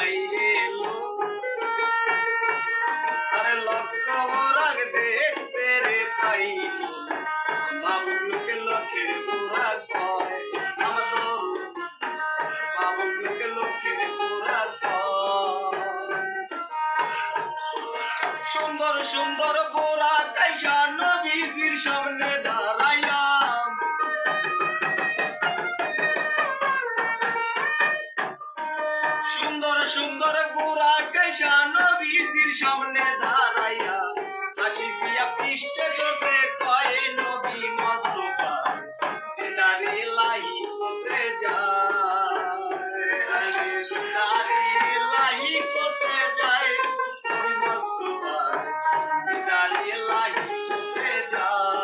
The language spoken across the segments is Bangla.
বাইরে এলো আরে লক্ষ বরাগ দেখতে রে পাইল বাবুকে লক্ষ্যের পুরা কয় আমার তো বাবুকে লক্ষ্যের পুরা কয় সুন্দর সুন্দর বোরা কাইসা নবীজির সামনে দাঁড়াইয়া সুন্দর সুন্দর বোরা কাইসা নবীজির সামনে দাঁড়াইয়া হাসি দিয়া পৃষ্ঠে চোটে কয়ে নবী মস্তফা দিদারি লাহি করতে যায় দিদারি লাহি করতে যায় নবী মস্তফা দিদারি লাহি করতে যায়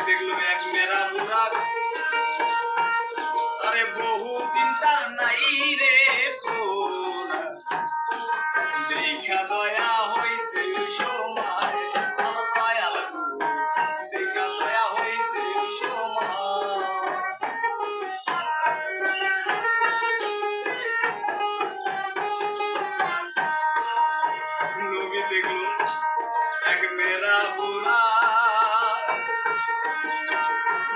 দেখলো এক মেরা বুড়া আরে বহুদিন তার নাই রে দেখা দয়া হইছে সময় আমার দয়াল দেখা দয়া হইছে সময় নবী দেখলো এক মেরা বুড়া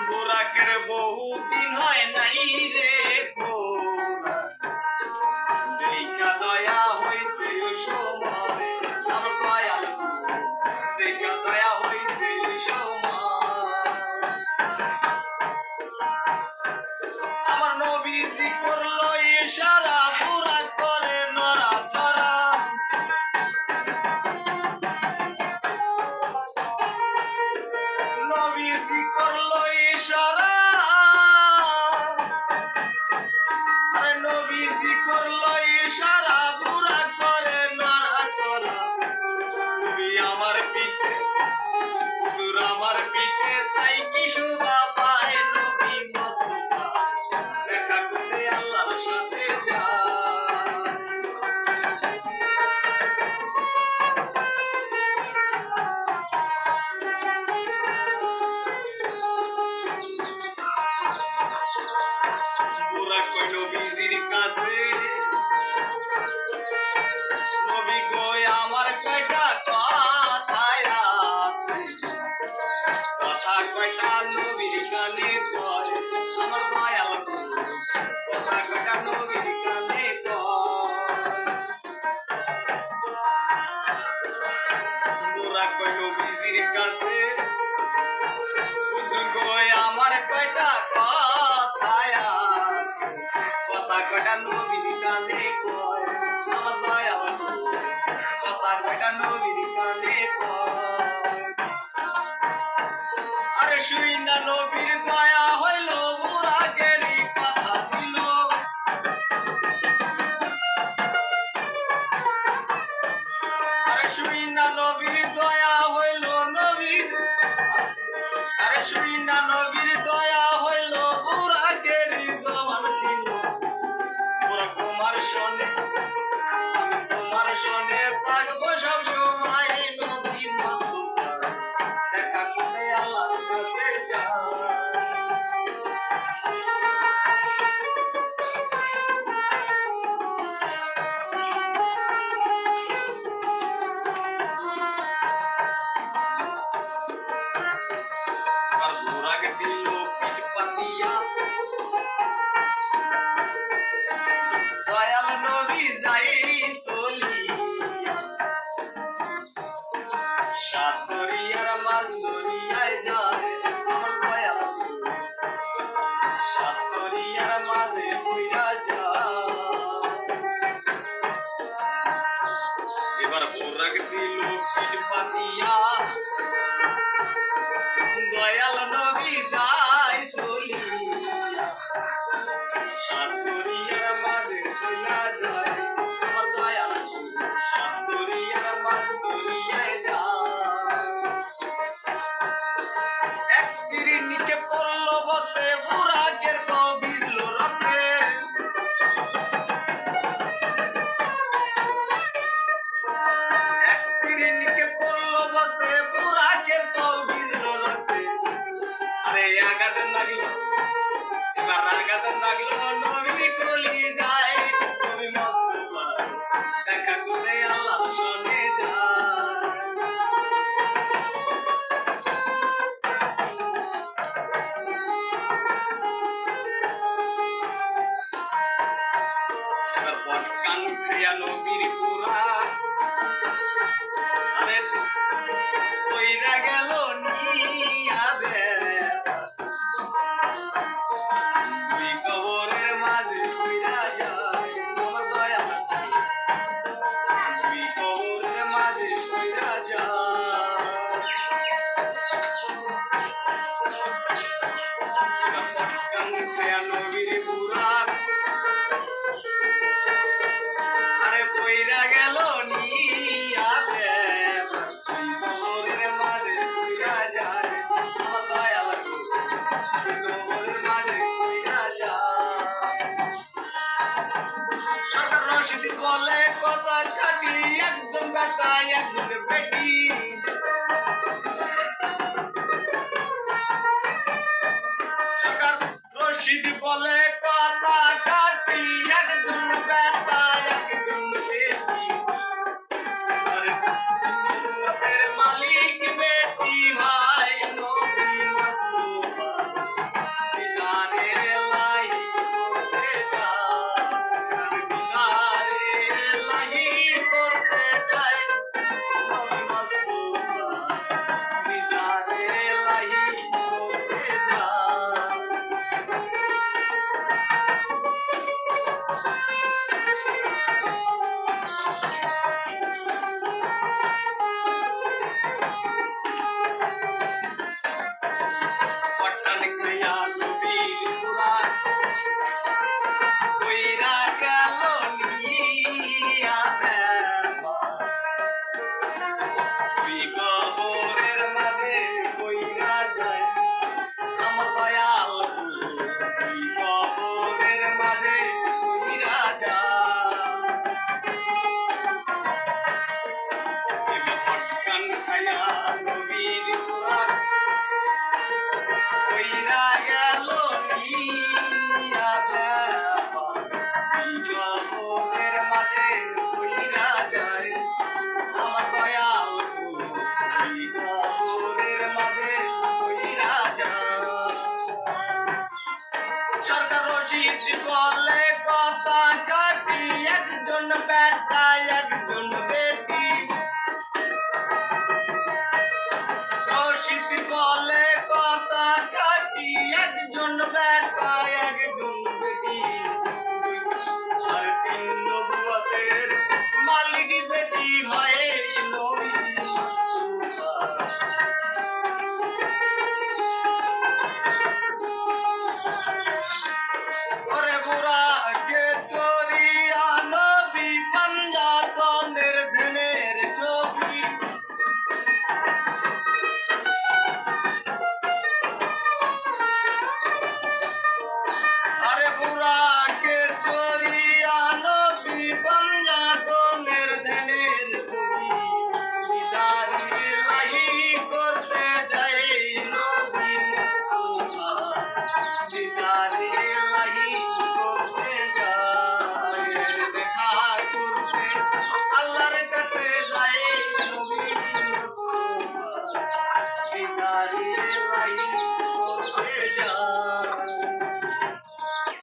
বুড়াকের বহুদিন হয় নাই রে দেখা দয়া হইছে সময় আমার দয়াল দেখা দয়া হইছে সময় আমার নবীজি করলো ইশারা বুড়া করে নড়াচড়া নবীজি করলো ইশারা আরে নবীজি করলো ইশারা বুড়া করে নড়াচড়া নবী আমার পিঠে হুজুর আমার পিঠে তাই কি শোভা পায় নবী মস্তফা দেখা করতে আল্লাহর সাথে যায় বুড়া কই নবীজির কাছে নবী কই আমার কয়টা কথায় আছে কথা কয়টা নবীর কানে কয় আমার দয়াল কথা কয়টা নবীর কানে কয় বুড়া কই নবীজির কাছে হুজুর কই আমার কয়টা কথায় আছে কথা কয়টা নবীর কানে কয় আমার দয়াল কথা কয়টা নবীর কানে কয় আরে শুই না নবীর দয়া হইল বুড়াকেরই কথা দিল আরে শুই না নবীর দয়া হইল নবীর আরে শুই না নবীর দয়া হইল বুড়াকেরই জবান দিল বুড়া তোমার শোনে আমি তোমার শোনে থাকবো সব সময় নবী মস্তফা দেখা করে আল্লাহর কাছে যায় আর বুড়াকে দিল পিঠ পাতিয়া দয়াল নবী এবার রাগাতে লাগলো নবীর কলি যায় নবী মুস্তাফা দেখা করে আল্লাহ শোনে যায় এবার পট কান খাইয়া নবীর পুরা আরে কইরা গেল নিয়া দুই কবরের মাঝে কইরা যায় আমার দয়া দুই কবরের মাঝে কইরা যায় এবার পট কান খাইয়া নবীর পুরা আরে কইরা গেল নিয়া দুই কবরের মাঝে কইরা যায় আমার দয়া লাগলো দুই কবরের মাঝে কইরা যায় সরকার রশিদ বলে কথা কাটি একজন বেটা একজন বেটি সরকার রশিদ বলে কথা কাটি একজন বেটা একজন বেটি আরে নবুয়তের মালিক বেটি হয় নবী মুস্তাফা দিদারে লাই করতে যায়